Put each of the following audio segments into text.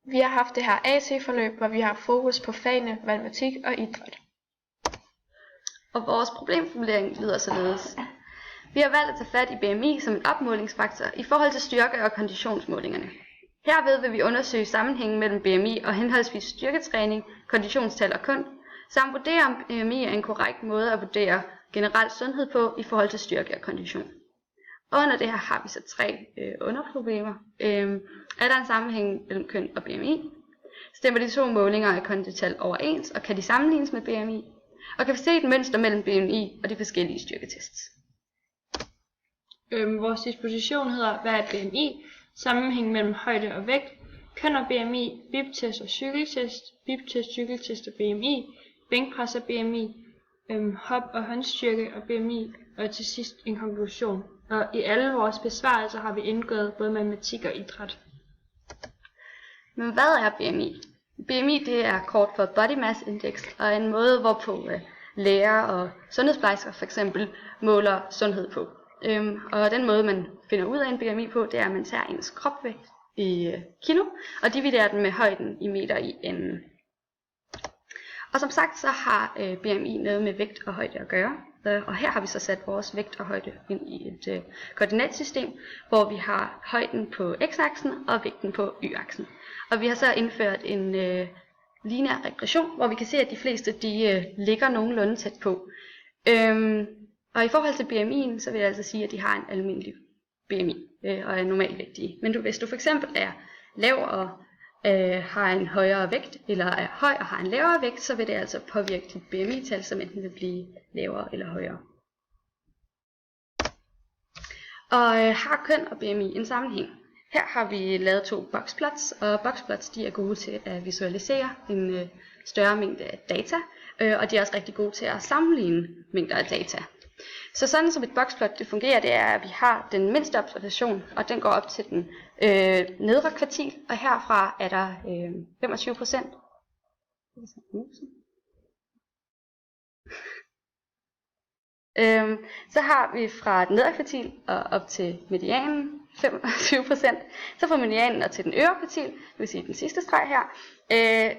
Vi har haft det her AC-forløb, hvor vi har fokus på fagene matematik og idræt. Og vores problemformulering lyder således. Vi har valgt at tage fat i BMI som en opmålingsfaktor i forhold til styrke- og konditionsmålingerne. Herved vil vi undersøge sammenhængen mellem BMI og henholdsvis styrketræning, konditionstal og køn, samt vurdere om BMI er en korrekt måde at vurdere generel sundhed på i forhold til styrke og kondition. Under det her har vi så 3 underproblemer. Er der en sammenhæng mellem køn og BMI? Stemmer de 2 målinger af kondital overens, og kan de sammenlignes med BMI? Og kan vi se et mønster mellem BMI og de forskellige styrketests? Vores disposition hedder, hvad er BMI? Sammenhæng mellem højde og vægt, køn og BMI, biptest og cykeltest, biptest, cykeltest og BMI, bænkpres og BMI, hop og håndstyrke og BMI, og til sidst en konklusion. Og i alle vores besvarelser har vi indgået både matematik og idræt. Men hvad er BMI? BMI det er kort for Body Mass Index, og er en måde, hvorpå læger og sundhedsplejersker for eksempel måler sundhed på. Og den måde, man finder ud af en BMI på, det er, at man tager ens kropsvægt i kilo, og dividerer den med højden i meter i enden. Og som sagt, så har BMI noget med vægt og højde at gøre. Og her har vi så sat vores vægt og højde ind i et koordinatsystem, hvor vi har højden på x-aksen og vægten på y-aksen. Og vi har så indført en lineær regression, hvor vi kan se, at de fleste ligger nogenlunde tæt på. Og i forhold til BMI'en, så vil jeg altså sige, at de har en almindelig BMI og er normalvægtige. Men hvis du for eksempel er lav og har en højere vægt, eller er høj og har en lavere vægt, så vil det altså påvirke dit BMI-tal, som enten vil blive lavere eller højere. Og har køn og BMI en sammenhæng? Her har vi lavet 2 boxplots, og boxplots de er gode til at visualisere en større mængde af data, og de er også rigtig gode til at sammenligne mængder af data. Så sådan som et boxplot det fungerer, det er, at vi har den mindste observation, og den går op til den nedre kvartil, og herfra er der 25%. Så har vi fra den nedre kvartil og op til medianen 25%. Så fra medianen og til den øvre kvartil, det vil sige den sidste streg her,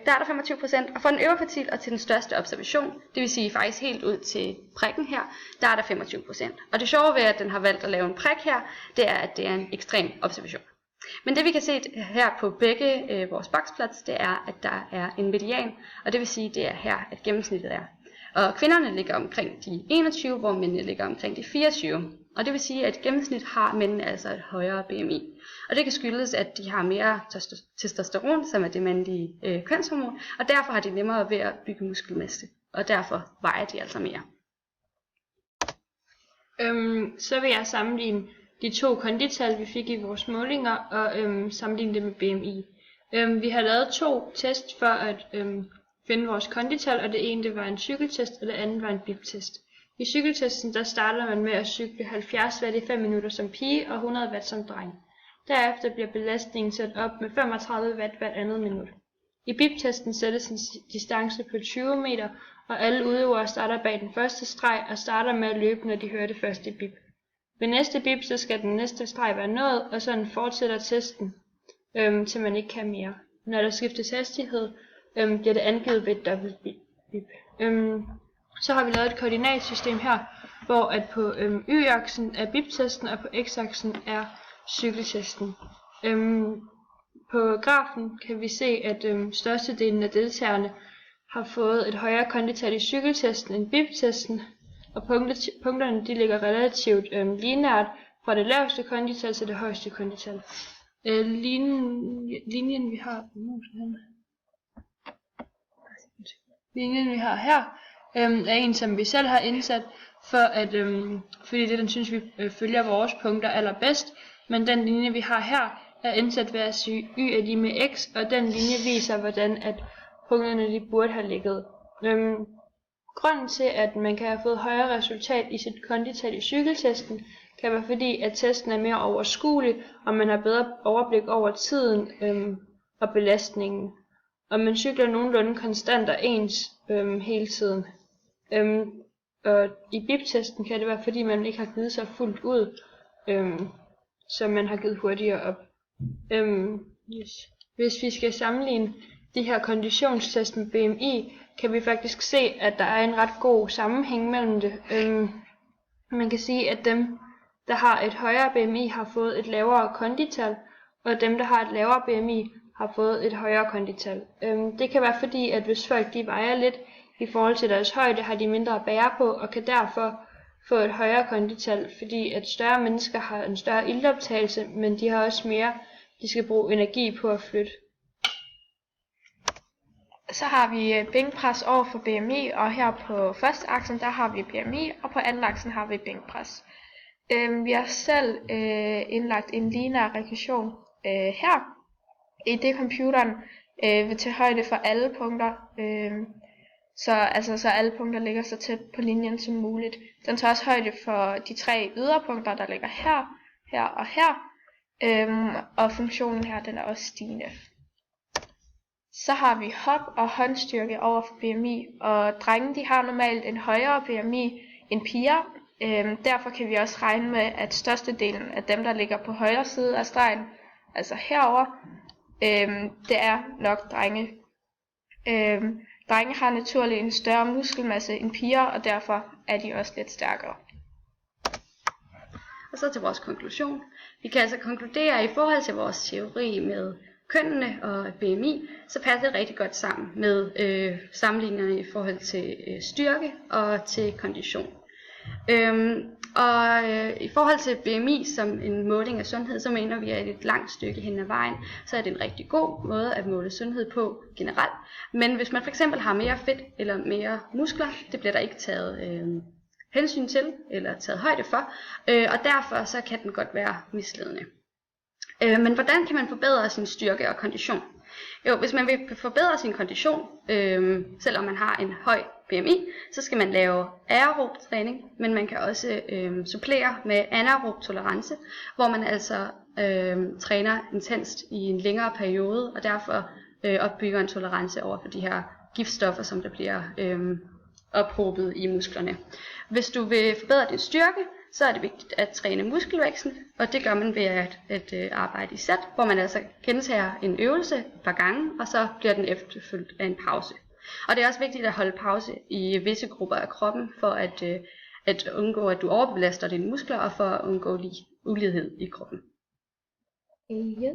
der er der 25%. Og fra den øvre kvartil og til den største observation, det vil sige faktisk helt ud til prikken her, der er der 25%. Og det sjove ved, at den har valgt at lave en prik her, det er, at det er en ekstrem observation. Men det vi kan se her på begge vores boxplots, det er, at der er en median, og det vil sige, det er her, at gennemsnittet er. Og kvinderne ligger omkring de 21, hvor mændene ligger omkring de 24. Og det vil sige, at i gennemsnit har mændene altså et højere BMI. Og det kan skyldes, at de har mere testosteron, som er det mandlige kønshormon, og derfor har de nemmere ved at bygge muskelmasse. Og derfor vejer de altså mere. Så vil jeg sammenligne de 2 kondital, vi fik i vores målinger, og sammenligne det med BMI. Vi har lavet 2 test for at finde vores kondital, og det ene det var en cykeltest, og det andet var en biptest. I cykeltesten der starter man med at cykle 70 watt i 5 minutter som pige og 100 watt som dreng. Derefter bliver belastningen sat op med 35 watt hvert andet minut. I biptesten sættes en distance på 20 meter, og alle udøvere starter bag den første streg og starter med at løbe, når de hører det første bip. Ved næste bip så skal den næste streg være nået, og sådan fortsætter testen, til man ikke kan mere. Når der skiftes hastighed, bliver det angivet ved et dobbelt bip. Så har vi lavet et koordinatsystem her, hvor at på y-aksen er biptesten, og på x-aksen er cykeltesten. På grafen kan vi se, at størstedelen af deltagerne har fået et højere kondital i cykeltesten end biptesten, og punkterne de ligger relativt lineært fra det laveste kondital til det højeste kondital. Linjen vi har her er en, som vi selv har indsat, fordi det den synes vi følger vores punkter allerbedst, men den linje vi har her er indsat ved at sige y er lige med x, og den linje viser hvordan at punkterne de burde have ligget. Grunden til at man kan have fået højere resultat i sit kondital i cykeltesten kan være fordi at testen er mere overskuelig, og man har bedre overblik over tiden og belastningen, og man cykler nogenlunde konstant og ens hele tiden. Og i biptesten kan det være fordi man ikke har givet sig fuldt ud, så man har givet hurtigere op. Yes. hvis vi skal sammenligne de her konditionstest med BMI, kan vi faktisk se, at der er en ret god sammenhæng mellem det. Man kan sige, at dem, der har et højere BMI, har fået et lavere kondital, og dem, der har et lavere BMI, har fået et højere kondital. Det kan være fordi, at hvis folk de vejer lidt i forhold til deres højde, har de mindre at bære på, og kan derfor få et højere kondital, fordi at større mennesker har en større iltoptagelse, men de har også mere, de skal bruge energi på at flytte. Så har vi bænkpres over for BMI, og her på første aksen, der har vi BMI, og på anden aksen har vi bænkpres. Vi har selv indlagt en lineær regression her, i det computeren vil tage højde for alle punkter, så alle punkter ligger så tæt på linjen som muligt. Den tager også højde for de 3 yderpunkter, der ligger her, her og her, og funktionen her, den er også stigende. Så har vi hop og håndstyrke over for BMI, og drenge de har normalt en højere BMI end piger. Derfor kan vi også regne med, at størstedelen af dem, der ligger på højre side af stregen, altså herover, det er nok drenge. Drenge har naturligt en større muskelmasse end piger, og derfor er de også lidt stærkere. Og så til vores konklusion. Vi kan altså konkludere, at i forhold til vores teori med kønnene og BMI, så passer det rigtig godt sammen med sammenligningerne i forhold til styrke og til kondition. I forhold til BMI som en måling af sundhed, så mener vi, at et langt stykke hen ad vejen, så er det en rigtig god måde at måle sundhed på generelt. Men hvis man for eksempel har mere fedt eller mere muskler, det bliver der ikke taget hensyn til eller taget højde for, og derfor så kan den godt være misledende. Men hvordan kan man forbedre sin styrke og kondition? Jo, hvis man vil forbedre sin kondition, selvom man har en høj BMI, så skal man lave aerob træning, men man kan også supplere med anaerob tolerance, hvor man altså træner intenst i en længere periode, og derfor opbygger en tolerance over for de her giftstoffer, som der bliver ophobet i musklerne. Hvis du vil forbedre din styrke, så er det vigtigt at træne muskelvæksten, og det gør man ved at arbejde i sæt, hvor man altså gentager en øvelse et par gange, og så bliver den efterfulgt af en pause. Og det er også vigtigt at holde pause i visse grupper af kroppen, for at undgå, at du overbelaster dine muskler, og for at undgå ulighed i kroppen. Ja.